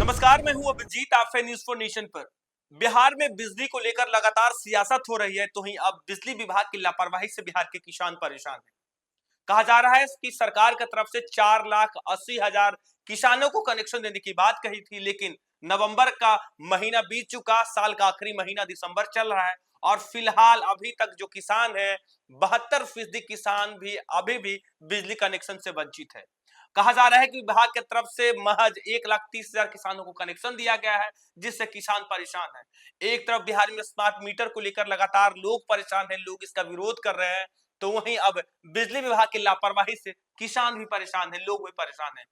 नमस्कार, मैं हूं अभिजीत। आप है न्यूज फॉर नेशन पर। बिहार में बिजली को लेकर लगातार सियासत हो रही है, तो ही अब बिजली विभाग की लापरवाही से बिहार के किसान परेशान हैं। कहा जा रहा है कि सरकार की तरफ से 4,80,000 किसानों को कनेक्शन देने की बात कही थी, लेकिन नवंबर का महीना बीत चुका, साल का आखिरी महीना दिसंबर चल रहा है और फिलहाल अभी तक जो किसान है 72% किसान भी अभी भी बिजली कनेक्शन से वंचित है। कहा जा रहा है कि विभाग की तरफ से महज 1,30,000 किसानों को कनेक्शन दिया गया है, जिससे किसान परेशान है। एक तरफ बिहार में स्मार्ट मीटर को लेकर लगातार लोग परेशान हैं, लोग इसका विरोध कर रहे हैं, तो वहीं अब बिजली विभाग की लापरवाही से किसान भी परेशान है, लोग भी परेशान है।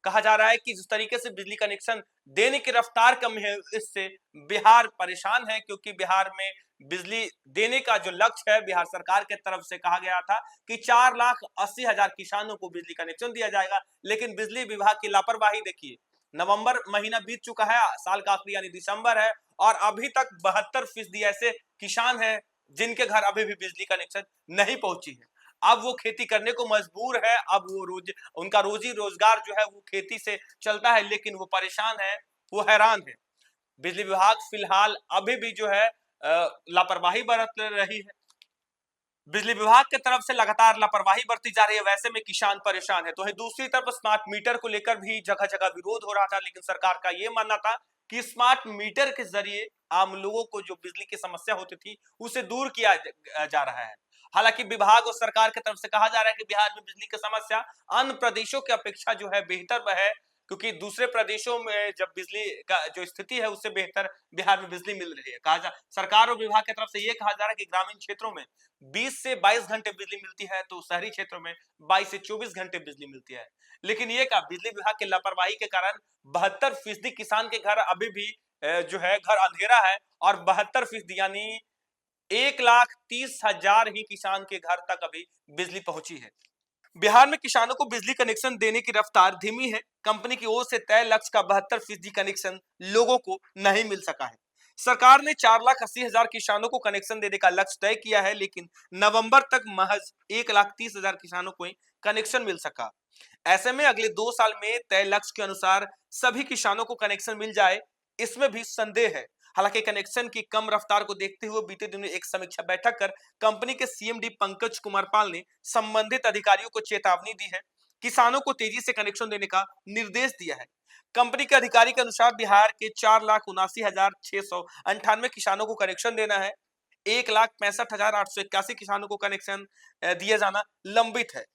कहा जा रहा है कि जिस तरीके से बिजली कनेक्शन देने की रफ्तार कम है, इससे बिहार परेशान है, क्योंकि बिहार में बिजली देने का जो लक्ष्य है बिहार सरकार की तरफ से कहा गया था कि 4,80,000 किसानों को बिजली कनेक्शन दिया जाएगा, लेकिन बिजली विभाग की लापरवाही देखिए। नवंबर महीना बीत चुका है, साल का आखिरी यानी दिसंबर है, और अभी तक 72% ऐसे किसान हैं जिनके घर अभी भी बिजली कनेक्शन नहीं पहुंची है। अब वो खेती करने को मजबूर है, अब वो उनका रोजी रोजगार जो है वो खेती से चलता है, लेकिन वो परेशान है, वो हैरान है। बिजली विभाग फिलहाल अभी भी जो है लापरवाही बरत रही है। बिजली विभाग की तरफ से लगातार लापरवाही बरती जा रही है, वैसे में किसान परेशान है। तो है दूसरी तरफ स्मार्ट मीटर को लेकर भी जगह जगह विरोध हो रहा था, लेकिन सरकार का यह मानना था कि स्मार्ट मीटर के जरिए आम लोगों को जो बिजली की समस्या होती थी उसे दूर किया जा रहा है। हालांकि विभाग और सरकार की तरफ से कहा जा रहा है कि बिहार में बिजली की समस्या अन्य प्रदेशों की अपेक्षा जो है बेहतर है, क्योंकि दूसरे प्रदेशों में जब बिजली का जो स्थिति है उससे बेहतर बिहार में बिजली मिल रही है। सरकार और विभाग की तरफ से यह कहा जा रहा है कि ग्रामीण क्षेत्रों में 20 से 22 घंटे बिजली मिलती है, तो शहरी क्षेत्रों में 22 से 24 घंटे बिजली मिलती है। लेकिन ये का बिजली विभाग की लापरवाही के कारण 72% किसान के घर अभी भी जो है घर अंधेरा है, और 72% यानी 1,30,000 ही किसान के घर तक अभी बिजली पहुंची है। बिहार में किसानों को बिजली कनेक्शन देने की रफ्तार धीमी है। कंपनी की ओर से तय लक्ष्य का 72% कनेक्शन लोगों को नहीं मिल सका है। सरकार ने 4,80,000 किसानों को कनेक्शन देने का लक्ष्य तय किया है, लेकिन नवंबर तक महज 1,30,000 किसानों को ही कनेक्शन मिल सका। ऐसे में अगले 2 साल में तय लक्ष्य के अनुसार सभी किसानों को कनेक्शन मिल जाए, इसमें भी संदेह है। हालांकि कनेक्शन की कम रफ्तार को देखते हुए बीते दिनों एक समीक्षा बैठक कर कंपनी के सीएमडी पंकज कुमार पाल ने संबंधित अधिकारियों को चेतावनी दी है, किसानों को तेजी से कनेक्शन देने का निर्देश दिया है। कंपनी के अधिकारी के अनुसार बिहार के 4,79,698 किसानों को कनेक्शन देना है। 1,65,881 किसानों को कनेक्शन दिया जाना लंबित है।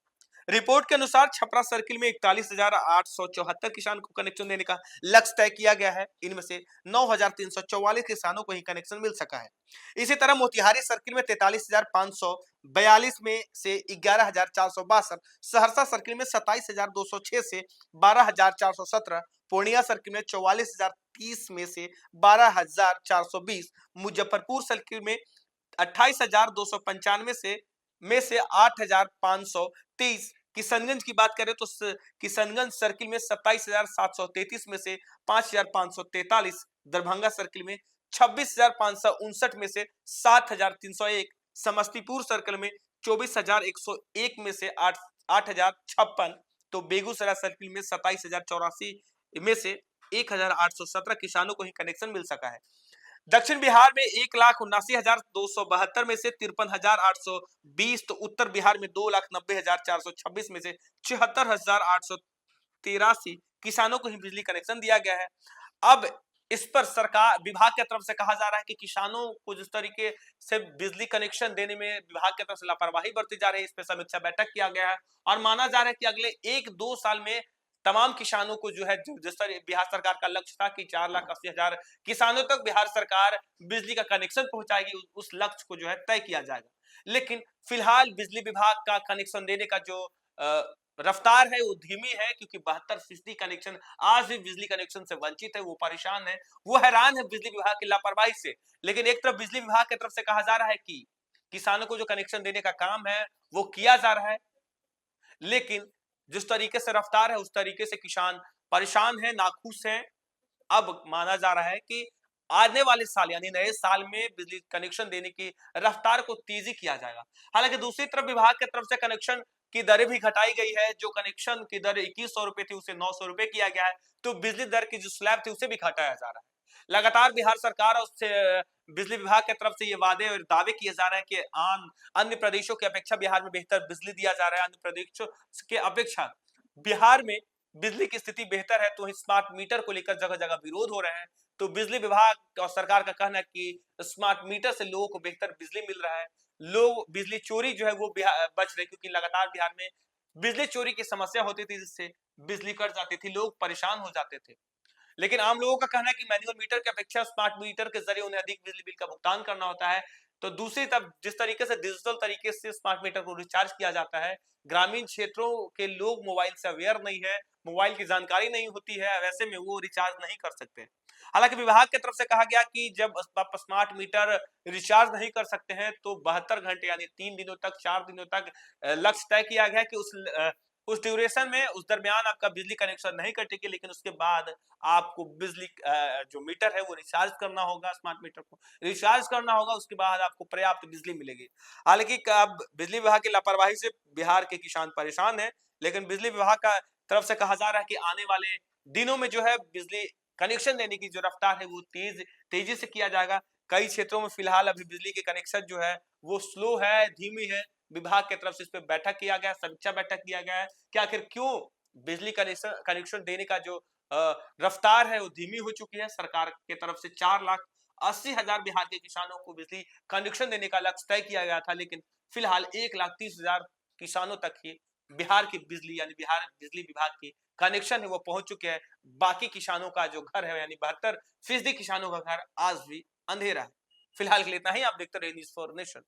रिपोर्ट के अनुसार छपरा सर्किल में 41,874 किसान को कनेक्शन देने का लक्ष्य तय किया गया है। इनमें से 9,344 किसानों को ही कनेक्शन मिल सका है। इसी तरह मोतिहारी सर्किल में 43,542 में से 11,462, सहरसा सर्किल में 27,206 से 12,417, पूर्णिया सर्किल में 44,030 में से 12,420, मुजफ्फरपुर सर्किल में 28,295 में से 8,523, किशनगंज की बात करें तो किशनगंज सर्किल में 27,733 में से 5,543, दरभंगा सर्किल में 26,559 में से 7,301, समस्तीपुर सर्किल में 24,101 में से 8,056, तो बेगूसराय सर्किल में 27,084 में से 1,817 किसानों को ही कनेक्शन मिल सका है। दक्षिण बिहार में 1,79,272 में से 53,820, तो उत्तर बिहार में 2,90,426 में से 76,883 किसानों को ही बिजली कनेक्शन दिया गया है। अब इस पर सरकार विभाग की तरफ से कहा जा रहा है कि किसानों को जिस तरीके से बिजली कनेक्शन देने में विभाग की तरफ से लापरवाही बरती जा रही है, इस पर समीक्षा बैठक किया गया है और माना जा रहा है कि अगले 1-2 साल में तमाम किसानों को जो है जिस तरह बिहार सरकार का लक्ष्य था कि 4,80,000 किसानों तक बिहार सरकार बिजली का कनेक्शन पहुंचाएगी, उस लक्ष्य को जो है तय किया जाएगा। लेकिन फिलहाल बिजली विभाग का कनेक्शन देने का जो रफ्तार है वो धीमी है, क्योंकि 72% कनेक्शन आज भी बिजली कनेक्शन से वंचित है। वो परेशान है, वो हैरान है बिजली विभाग की लापरवाही से। लेकिन एक तरफ बिजली विभाग की तरफ से कहा जा रहा है कि किसानों को जो कनेक्शन देने का काम है वो किया जा रहा है, लेकिन जिस तरीके से रफ्तार है उस तरीके से किसान परेशान है, नाखुश है। अब माना जा रहा है कि आने वाले साल यानी नए साल में बिजली कनेक्शन देने की रफ्तार को तेजी किया जाएगा। हालांकि दूसरी तरफ विभाग की तरफ से कनेक्शन की दरें भी घटाई गई है। जो कनेक्शन की दर 2100 रुपए थी उसे 900 रुपए किया गया है। तो बिजली दर की जो स्लैब थी उसे भी घटाया जा रहा है। लगातार बिहार सरकार और उससे बिजली विभाग की तरफ से ये वादे और दावे किए जा रहे हैं कि अन्य प्रदेशों की अपेक्षा बिहार में बेहतर बिजली दिया जा रहा है। अन्य प्रदेशों के अपेक्षा बिहार में बिजली की स्थिति बेहतर है। तो स्मार्ट मीटर को लेकर जगह जगह विरोध हो रहे हैं। तो बिजली विभाग और सरकार का कहना है कि स्मार्ट मीटर से लोगों को बेहतर बिजली मिल रहा है। लोग बिजली चोरी जो है वो बच रहे, क्योंकि लगातार बिहार में बिजली चोरी की समस्या होती थी, जिससे बिजली कट जाती थी, लोग परेशान हो जाते थे। लेकिन आम लोगों का कहना है कि मैनुअल मीटर की अपेक्षा स्मार्ट मीटर के जरिए उन्हें अधिक बिजली बिल का भुगतान करना होता है। तो दूसरी तरफ जिस तरीके से डिजिटल तरीके से स्मार्ट मीटर को रिचार्ज किया जाता है, ग्रामीण क्षेत्रों के लोग मोबाइल से अवेयर नहीं है, मोबाइल की जानकारी नहीं होती है, वैसे में वो रिचार्ज नहीं कर सकते। हालांकि विभाग की तरफ से कहा गया कि जब आप स्मार्ट मीटर रिचार्ज नहीं कर सकते हैं तो 72 घंटे यानी 3 दिनों तक 4 दिनों तक लक्ष्य तय किया गया है कि उस ड्यूरेशन में उस दरमियान आपका बिजली कनेक्शन नहीं कटेगी, लेकिन उसके बाद आपको बिजली जो मीटर है वो रिचार्ज करना होगा, स्मार्ट मीटर को रिचार्ज करना होगा, उसके बाद आपको पर्याप्त बिजली मिलेगी। हालांकि अब बिजली विभाग की लापरवाही से बिहार के किसान परेशान है, लेकिन बिजली विभाग का तरफ से कहा जा रहा है कि आने वाले दिनों में जो है बिजली कनेक्शन देने की जो रफ्तार है वो तेजी से किया जाएगा। कई क्षेत्रों में फिलहाल अभी बिजली के कनेक्शन जो है वो स्लो है, धीमी है। विभाग की तरफ से इस पे बैठक किया गया, समीक्षा बैठक किया गया है कि आखिर क्यों बिजली कनेक्शन कनेक्शन देने का जो रफ्तार है वो धीमी हो चुकी है। सरकार की तरफ से 4,80,000 बिहार के किसानों को बिजली कनेक्शन देने का लक्ष्य तय किया गया था, लेकिन फिलहाल 1,30,000 किसानों तक ही बिहार की बिजली यानी बिहार बिजली विभाग की कनेक्शन है वो पहुंच चुके हैं। बाकी किसानों का जो घर है यानी 72% किसानों का घर आज भी अंधेरा है। फिलहाल के लिए इतना ही। आप देखते रहिए न्यूज़ फॉर नेशन।